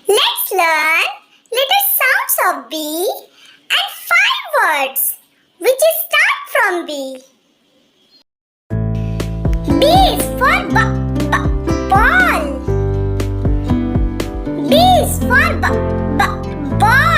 Let's learn little sounds of B and five words which start from B. B is for ball. B is for ball.